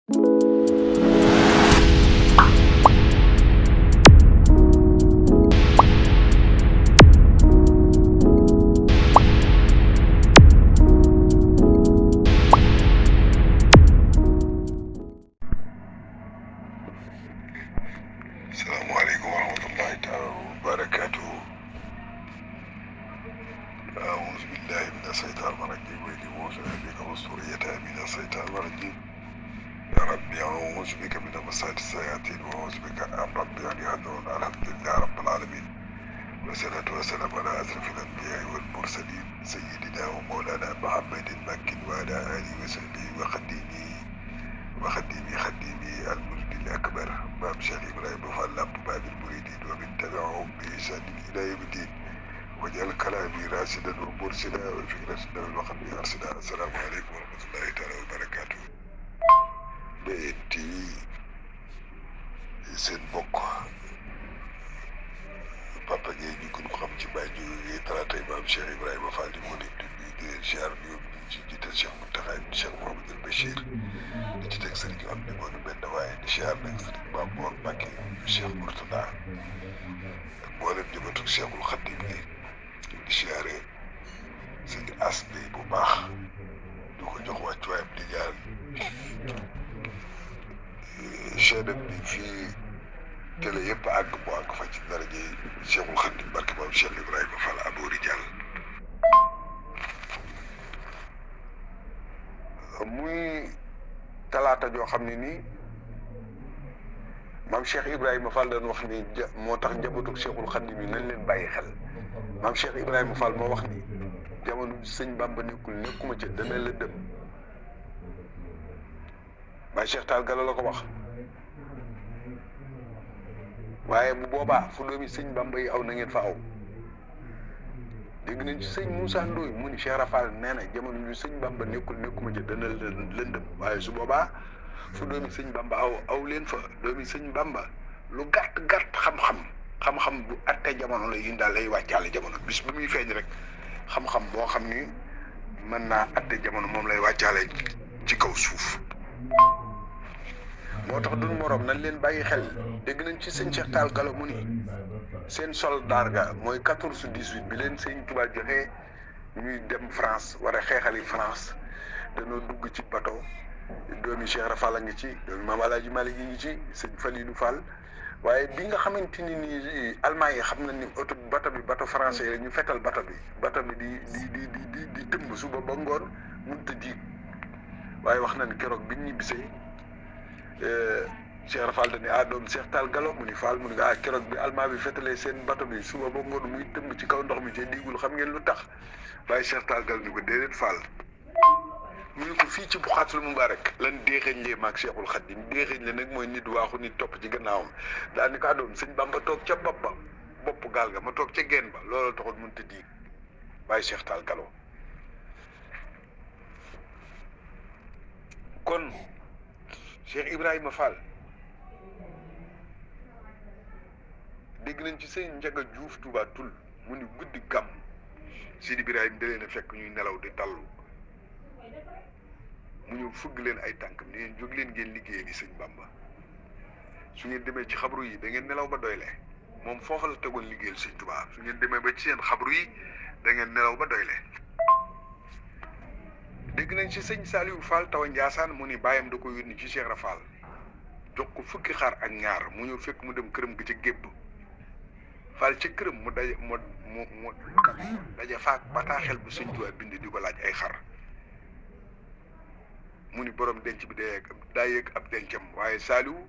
السلام عليكم ورحمة الله تعالى وبركاته. أعوذ بالله من الشيطان الرجيم وأعوذ بك وذريتها من الشيطان الرجيم. يا ربي أعوذ بك من همزات الشياطين وأعوذ بك أن ربي أن يحضرون. الحمد لله رب العالمين، والصلاة والسلام على أشرف الأنبياء والمرسلين سيدنا ومولانا محمد المكي وعلى آله وصحبه وخديمي المجد الأكبر باب شيخ إبراهيم فال باب المريدين ومن تبعهم بإحسان إلى يوم الدين، واجعل كلامي راشدا ومرشدا وفكرتنا والوقت أرشدا. السلام عليكم ورحمة الله تعالى وبركاته. بيتي seen bokk Papa Gueye ñu gën ko xam ci Baye Ndiogou talaatay maam Cheikh Ibrahima Fall di moo nekk di leen ziar bi yóbbu ci jiital Cheikh Mountakha Cheikh Mouhamadoul Bachir di ci teg sëriñ am ni moo ñu benn waaye di ziar nag sëriñ Mamour Mbacké Cheikh Mourtada ak mboolem jëbatu Cheikhul Khadim gi di ziare sëñ as bi bu baax du ko jox wàccuwaayam di ñaan chaîne bi fii télé yëpp àgg mu àgg fa ci daraje Cheikhul Khadim barke maam Cheikh Ibrahima Fall Abou Rijal. muy talaata joo xam ne nii maam Cheikh Ibrahima Fall dañ wax ni moo tax njabootu Cheikhul Khadim yi nañ leen bàyyi xel. maam Cheikh Ibrahima Fall moo wax ni jamono sëñ Bamba nekkuma ca dana la dem. Baye Cheikh Tall Gala la ko wax. waaye bu boobaa fu doomi sëñ Bamba yi aw na ngeen fa aw. dégg nañ ci sëñ Moussa Ndoye mu ni Cheikh Rafal nee na jamono ñu sëñ Bamba nekkuma ca dana lëndëm. waaye su boobaa fu doomi sëñ Bamba aw leen fa. doomi sëñ Bamba lu gàtt xam-xam bu attee jamono la yin daal lay wàccaale jamono bis bu muy feeñ rek xam-xam boo xam ni mën naa atte jamono moom lay wàccaale ci kaw suuf. moo tax duñ moroom nañ leen bàyyi xel. dégg nañ ci sëñ Cheikh Tall Gala mu ni seen soldaar ga mooy 14-18 bi leen sëñ Touba joxe ñuy dem France war a xeexali France dañoo dugg ci bateau doomi Cheikh Rafal a ngi ci doomi Maam Alaaji Malick yi ngi ci sëñ Falilou Fall. waaye bi nga xamante ni nii Allemagne yi xam nañ ni bateau français la ñu fetal bateau bi di tëmb suba ba ngoon mënut a jiig. waaye wax nañ keroog biñ ñibbisee Cheikh Rafal dañ ne doom Cheikh Tall Gala mu ni Fall mu ni keroog bi Allemagne bi fetalee seen bateau bi suba ba ngoon muy tëmb ci kaw ndox mi ci diigul xam ngeen lu tax. waaye Cheikh Tall Gala ni ko déedéet Fall. ñu ne ko fii ci Buxaatul Mubaarak lan déexeñ lee maag Cheikhul Khadim déexeñ le nag mooy nit waaxu nit topp ci gannaawam daal ni ko doom sëñ Bamba toog ca bopp gaal ga ma toog ca genn ba loolu taxul mënut a diig. waaye Cheikh Tall Gala kon Cheikh Ibrahima Fall dégg nañ ci sëñ Njaga Juuf Touba Tul mu ni guddi gàmm Sidi Ibrahima da leen a fekk ñuy nelaw di dallu mu ñëw fëgg leen ay tànkam ni ngeen jóg leen ngeen liggéeyee ni sëñ Bamba su ngeen demee ci xabru yi da ngeen nelaw ba doyle. moom foofa la tegoon liggéeyal sëñ Touba su ngeen demee ba ci seen xabru yi da ngeen nelaw ba doyle. dégg nañ ci sëñ Saliou Fall Tawa Ndiassane mu ni bàyyam da ko yónni ci Cheikh Rafal jox ko fukki xar ak ñaar mu ñëw fekk mu dem këram gi ca gébb Fall ca këram mu daje faak bataaxel bu sëñ Touba bind di ko laaj ay xar. mu ni borom denc bi daa yëg ab dencam waaye Saliou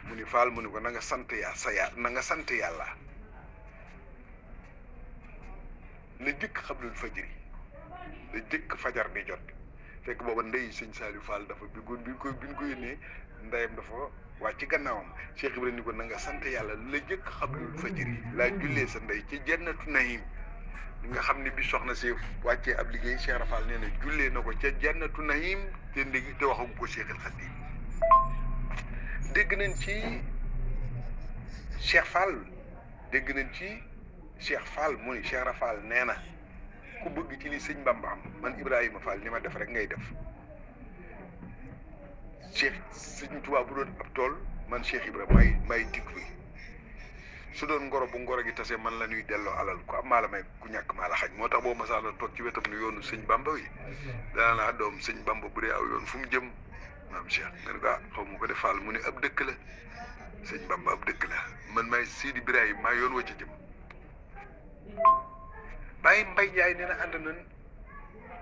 mu ni Fall mu ni ko na nga sant yàlla la jëkk xablul fajri la jëkk fajar di jot fekk booba ndey sëñ Saliou Fall dafa bi ñu ko yónnee ndeyam dafa wàcc ci gannaawam. Cheikh Ibrahima ni ko na nga sant yàlla la jëkk xablul fajri laa jullee sa ndey ci jannatu nahim nga xam ne bi soxna si wàccee ab liggéey Cheikh Rafal nee na jullee na ko ca jannatu nahim te waxagu ko Cheikhul Khadim. dégg nañ ci Cheikh Fall mu ni Cheikh Rafal nee na ku bëgg ci li sëñ Bamba am man Ibrahima Fall ni ma def rek ngay def. Cheikh Sëñ Tuubaa bu doon ab tool man Cheikh Ibra may digg bi su doon ngoro bu ngoro gi tase man la ñuy delloo alal ku am maa la may ku ñàkk maa la xañ moo tax boo masaana toog ci wetam ni yoonu sëñ Bamba wi danaa naa doom sëñ Bamba bu dee aw yoon fu mu jëm maam Cheikh ngeen ko xaw ma ko def Fall mu ne ab dëkk la sëñ Bamba ab dëkk la man maay Sidi Ibrahima maa yoon wa ci jëm bàyyi Mbay Njaay nee na ànd nañ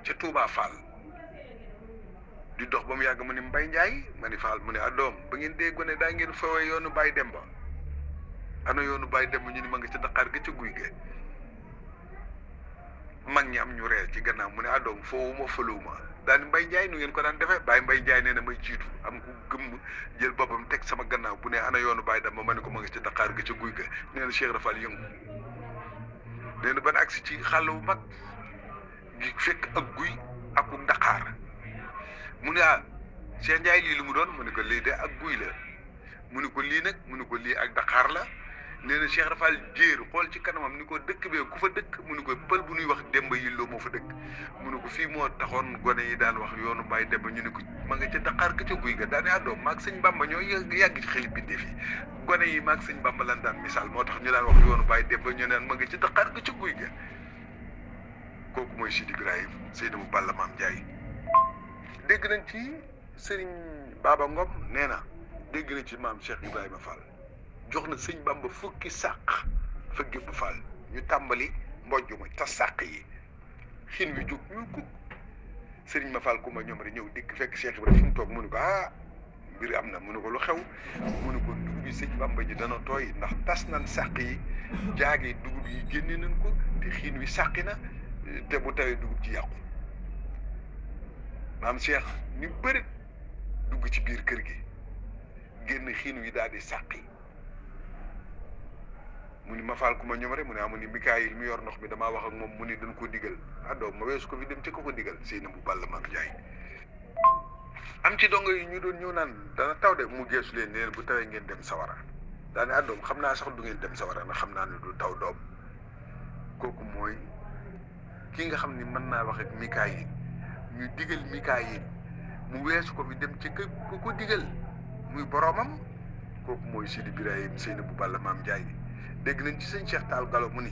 ca Touba Fall di dox ba mu yàgg mu ni Mbay Njaay ma ni Fall mu ne doom ba ngeen dee gone daa ngeen fawee yoonu Baye Demba ana yoonu Baye Demba ñu ni ma nga ca Dakar ga ca guy ga mag ñi am ñu reer ci gannaaw mu ne doom foowuma fëluwuma daal Mbay Njaay nu ngeen ko daan defee Baye Mbay Njaay nee na may jiitu am ku gëmm jël boppam teg sama gannaaw bu ne ana yoonu Baye Demba ma ne ko ma nga ca Dakar ga ca guy ga nee na Cheikh Rafal yëngu nee na ban agsi ci xàll bu mag gi fekk ak guy ak ku Dakar mu ne Cheikh Ndiaye lii lu mu doon mu ne ko lii de ak guy la mu ne ko lii nag mu ne ko lii ak Dakar la nee na Cheikh Rafal jéer xool ci kanamam ni ko dëkk bee ku fa dëkk mu ne ko pël bu ñuy wax Demba Yillo moo fa dëkk mu ne ko fii moo taxoon gone yi daan wax yoonu Baye Demba ñu ne ko ma nga ca Dakar ga ca guy ga daane doom maag sëñ Bamba ñoo yàgg ci xel bindee fi gone yi maag sëñ Bamba lan daan misaal moo tax ñu daan wax yoonu Baye Demba ñu naan ma nga ca Dakar ga ca guy ga kooku mooy Sidi Ibrahima Seydou Balla Maam Ndiaye dégg nañ ci Serigne Baba Ngom nee na dégg nañ ci maam Cheikh Ibrahima Fall jox na sëñ Bamba fukki sàq fa gébb Fall ñu tàmbali mbojj ma ta sàq yi xin wi jóg ñu kuk Serigne ma Fall ku ma ñoom rek ñëw dikk fekk Cheikh Ibrahima fi mu toog mu ne ko mbir am na mu ne ko lu xew mu ne ko dugub yi sëñ Bamba ji dana tooy ndax tas nañ sàq yi jaage dugub yi génne nañ ko te xiin wi sàqi na te bu tawee dugub ji yàqu maam Cheikh ni bëri dugg ci biir kër gi génn xiin wi daal di sàqi mu ni ma Fall ku ma ñoom rek mu ne amu ni Mikaayil mi yor ndox mi damaa wax ak moom mu ni dañ ko digal doom ma weesu ko fi dem ci ko digal Seyna bu Balla Maam Ndiaye am ci dongo yi ñu doon ñëw naan dana taw de mu geesu leen neen bu tawee ngeen dem sawara daane doom xam naa sax du ngeen dem sawara ndax xam naa ne du taw doom kooku mooy ki nga xam ni mën naa wax ak Mikaayil ñu digal Mikaayil mu weesu ko fi dem ci ku ko digal muy boromam kooku mooy Sidi Ibrahima Seyna bu Balla Maam Ndiaye dégg nañ ci sëñ Cheikh Tall Galo mu ni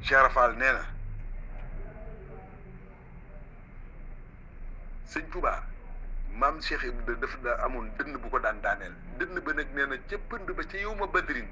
Cheikh Rafal nee na sëñ Touba maam Cheikh Ibra dafa daa amoon dënn bu ko daan daaneel dënn ba nag nee na ca pënd ba ca yow ma badrin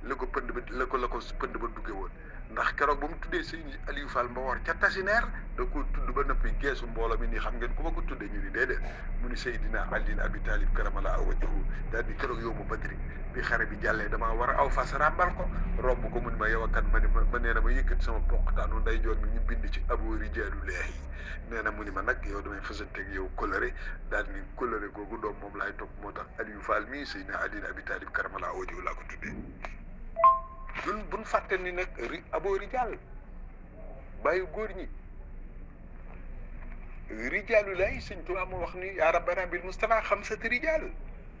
la ko pënd ba pënd ba dugge woon ndax keroog ba mu tuddee sëñ Aliou Fall Mbawar ca Tasineer da ko tudd ba noppi geesu mbooloo mi nii xam ngeen ku ma ko tuddee ñu ni déedéet mu ni Seydina Ali Abi Talib karamallaahu wajhahu daal di keroog yow ma badrin bi xare bi jàllee damaa war a aw fas ràbbal ko romb ko mu ni ma yow kan ma ni ma nee na ma yëkkati sama poqtaanu ndeyjoor mi ñu bind ci Abu Rijaalu Laahi nee na mu ni ma nag yow damay fasanteeg yow coloré daal ni coloré googu doom moom laay topp moo tax Aliou Fall mii Seydina Ali Abi Talib karamallaahu wajhahu laa ko tuddee buñ fàtte ni nag Abu Rijaal bàyyi góor ñi Rijaalu Laahi sëñ Tuubaa moo wax ni yaa rabbana bil Mustafa xamsati rijaal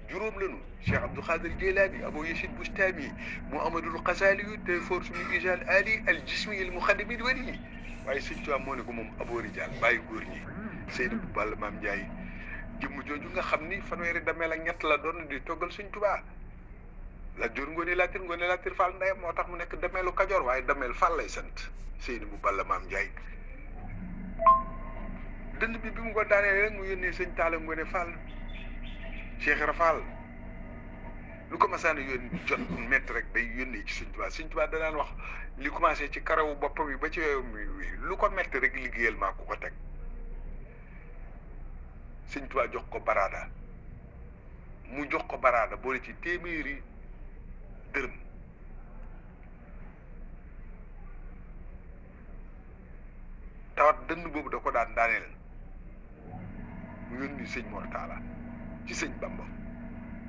juróom lañu Cheikh Abdou Khadir Jeylaani Abou Yachid Bustami Mouhamadul Xasaali yu te force mi ijal ali al jismi al muxaddami al wali waaye sëñ Tuubaa moo ne ko moom Abu Rijaal bàyyi góor ñi Seydou bu Balla Maam Ndiaye jëmm jooju nga xam ni fanweeri dameel ak ñett la doon di toggal sëñ Tuubaa la jor Ngoone Latir Fall ndeyam moo tax mu nekk dameelu Kajoor waaye dameel Fall lay sant Seydou bu Balla Maam Ndiaye dënd bi mu ko daanee rek mu yónnee sëñ Talla Ngoone Fall Cheikh Rafal lu ko masaana yónni jot métti rek day yónnee ci sëñ Tuubaa da daan wax li commencé ci karawu boppam bi ba ci yooyu lu ko métti rek liggéeyal maa ko teg sëñ Tuubaa jox ko baraada mu jox ko baraada boole ci téeméeri dërëm tawat dënn boobu da ko daan daaneel mu yónni sëñ Mor Talla ci sëñ Bamba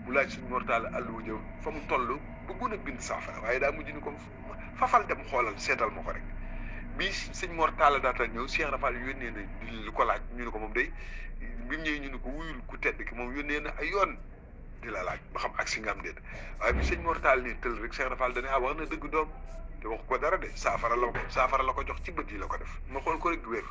mu laaj sëñ Mor Talla àlluwa jëw fa mu toll bëggoon a bind saafara waaye daa mujj ni ko fafal dem xoolal seetal ma ko rek bii sëñ Mor Talla daata ñëw Cheikh Rafal yónnee na lu ko laaj ñu ne ko moom day bi mu ñëwee ñu ne ko wuyul ku tedd ki moom yónnee na ay yoon di la laaj ba xam ak si nga am déet waaye bi sëñ Mor Talla nii tël rek Cheikh Rafal dane wax na dëgg doom te wax ko dara de saafara la ko jox ci bët yi la ko def ma xool ko rek wér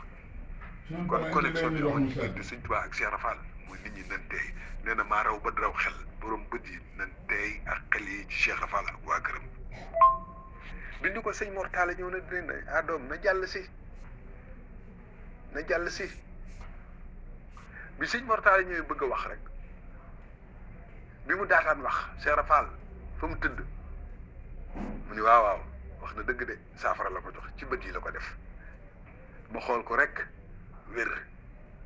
kon connexion bi doxoon ci diggante sëñ Tuubaa ak Cheikh Rafal muy nit ñi nan teey nee na maa raw ba raw xel borom bët yi nan teey ak xel yi ci Cheikh Rafal ak waa këram bind ko sëñ Mortala ñëw na dina ne doom na jàll si bi sëñ Mortala ñëwee bëgg a wax rek bi mu daataan wax Cheikh Rafal fa mu tëdd mu ni waaw wax na dëgg de saafara la ko jox ci bët yi la ko def ma xool ko rek wér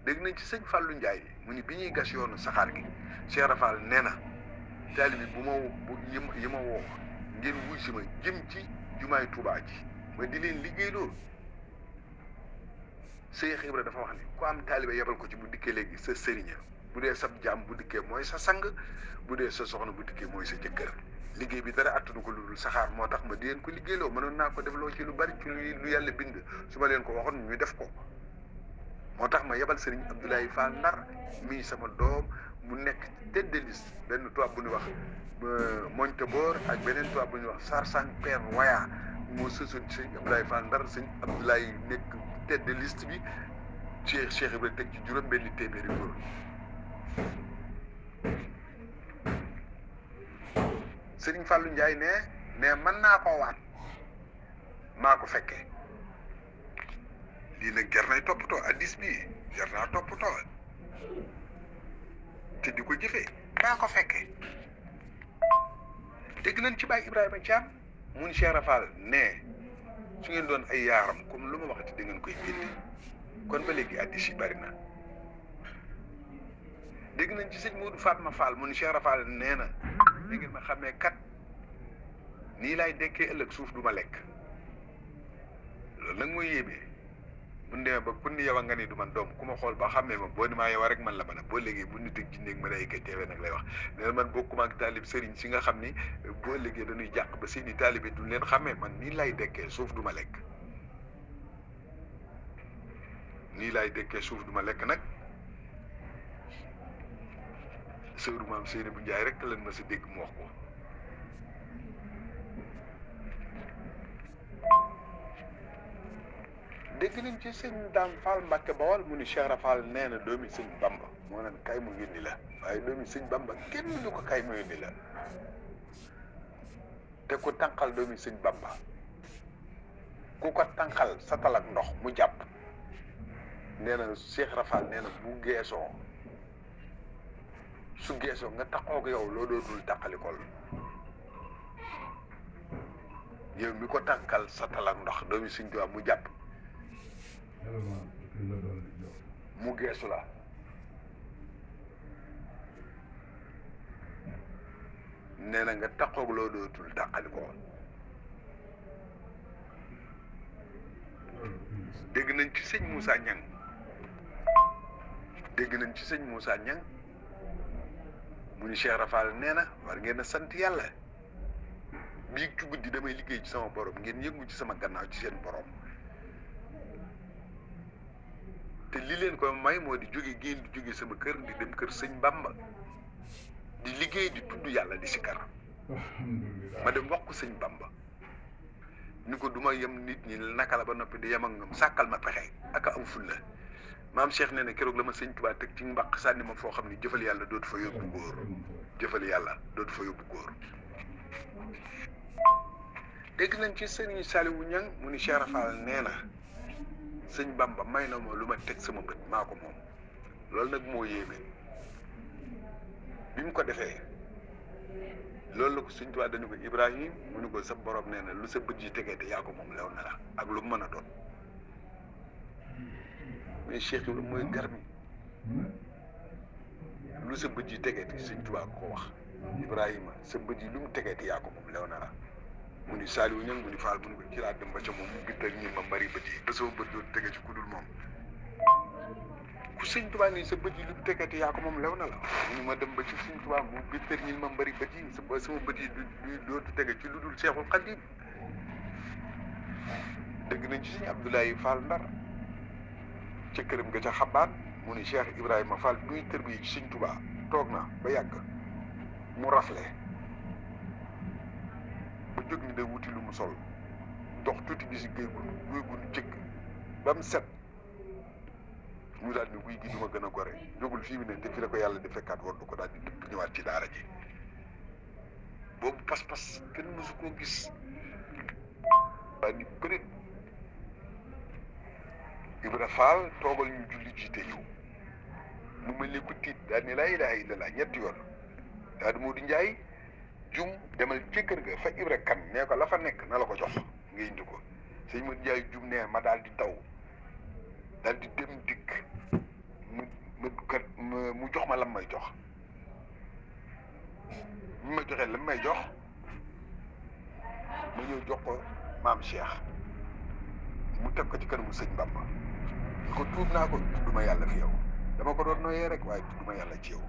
dégg nañ ci sëñ Fallou Ndiaye mu ni bi ñuy gas yoonu saxaar gi Cheikh Rafal nee na taalibi yi ma woo ngeen wuy si ma jëm ci jumaay Tuubaa ji ma di leen liggéey loolu Cheikh Ibra dafa wax ni ku am taalibe yebal ko ci bu dikkee léegi sa sëriña bu dee sab jaam bu dikkee mooy sa sang bu dee sa soxna bu dikkee mooy sa jëkkër liggéey bi dara attanu ko lu dul saxaar moo tax ma di leen ko liggéeyloo mënoon naa ko defloo ci lu bari ci lu yàlla bind su ma leen ko waxoon ñu def ko moo tax ma yebal sëriñ Abdoulaye Fall Ndar mii sama doom mu nekk tête de liste benn tubaab bu ñuy wax Montebour ak beneen tubaab bu ñuy wax Sarsang Père Waya moo sësoon sëñ Abdoulaye Fall Ndar sëñ Abdoulaye nekk tête de liste bi Cheikh Ibrahima teg ci juróom benn téeméeri góor sëriñ Fallou Ndiaye ne mën naa koo waat maa ko fekkee lii nag jar nay toppatoo addis bi jar naa toppatoo te di ko jëfee maa ko fekkee dégg nañ ci Baye Ibrahima Thiam mu ni Cheikh Rafal ne su ngeen doon ay yaaram comme lu ma waxati da ngeen koy génne kon ba léegi addis yi bari na dégg nañ ci sëñ Modou Fatma Fall mu ni Cheikh Rafal nee na da ngeen ma xamee kat nii laay dekkee ëllëg suuf du ma lekk loolu nag mooy yéeme bu ñu demee ba ku ni yow nga ni du man doom ku ma xool ba xàmmee ma boo ni maa yow rek man la mën a boo léegi bu nit ak ci néeg ma day kay teewee nag lay wax nee na man bokkuma ak taalib sëriñ si nga xam ni boo léegi dañuy jàq ba seeni taalib duñ leen xàmmee man nii laay dekkee suuf du ma lekk nii laay dekkee suuf du ma lekk nag sëru maam Seyni bu Njaay rek lan ma si dégg mu wax ko dégg nañ ci sëñ Dame Fall Mbacke Bawol mu ni Cheikh Rafal nee na doomi sëñ Bamba moo naan kay mu yónni la waaye doomi sëñ Bamba kenn du ko kay mu yónni la te ku tànqal doomi sëñ Bamba ku ko tànqal sa talak ndox mu jàpp nee na Cheikh Rafal nee na bu geesoo su geesoo nga taxoog yow loo dootul tàqalikool yow mi ko tànqal sa talak ndox doomi sëñ Tuubaa mu jàpp mu geesu la nee na nga taxoog loo dootul tàqalikoo dégg nañ ci sëñ Moussa Niang mu ni Cheikh Rafal nee na war ngeen a sant yàlla biig ci guddi damay liggéey ci sama borom ngeen yëngu ci sama gannaaw ci seen borom te li leen ko may moo di jóge génn di jóge sama kër di dem kër sëñ Bamba di liggéey di tudd yàlla di sikar ma dem wax ko sëñ Bamba ni ko duma yem nit ñi naka la ba noppi di yem ak ñoom sàkkal ma pexe ak am fulla maam Cheikh nee na keroog la ma sëñ Tuubaa teg ci mbaq sànni ma foo xam ne jëfal yàlla dootu fa yóbbu góor dégg nañ ci sëriñ Saliou Niang mu ni Cheikh Rafal nee na sëñ Bamba may na ma lu ma teg sama bët maa ko moom loolu nag moo yéeme bi mu ko defee loolu la ko sëñ Tuubaa dañu ko Ibrahim mu ni ko sa borom nee na lu sa bët yi tegee te yaa ko moom lew na la ak lu mu mën a doon mais Cheikh Ibrahima mooy garmi lu sa bët yi tegee te sëñ Tuubaa ko wax Ibrahima sa bët yi lu mu tegee te yaa ko moom lew na la mu ni Saliou Niang mu ni Fall mu ni ko ci laa dem ba ca moom mu bind ak ñi ma mbari bët yi ba sama bët dootu tege ci ku dul moom ku sëñ Tuubaa nii sa bët yi lu mu tegee te yaa ko moom lew na la mu ni ma dem ba ci sëñ Tuubaa mu bind ak ñi ma mbari bët yi ba sama bët yi dootu tege ci lu dul Seexul Xadiim dégg nañ ci sëñ Abdoulaye Fall Ndar ca këram ga ca xabaat mu ni Cheikh Ibrahima Fall buy tër bi ci sëñ Tuubaa toog na ba yàgg mu rafle ba jóg ni day wuti lu mu sol dox tuuti gi si guy gu jëkk ba mu set mu daal ni guy gi duma gën a gore jógul fii mu ne te fi la ko yàlla di fekkaat war du ko daal di dëpp ñëwaat ci daara ji boobu pas-pas kenn mësu koo gis daal di bëri Ibra Faal toogal ñu julli jiite ñëw mu mel ni ku tiit daal ni laa ilaaha illallah ñetti yoon daal di Moodu Njaay jum demal ci kër ga fa Ibra kan nee ko la fa nekk na la ko jox nga indi ko sëñ Moodu Njaay jum nee ma daal di daw daal di dem dikk mu jox ma lam may jox bi ma joxee lam may jox ma ñëw jox ko maam Cheikh mu teg ko ci kanamu sëñ Bamba ko tuub naa ko tudduma yàlla fi yow dama ko doon noyee rek waaye tudduma yàlla ci yow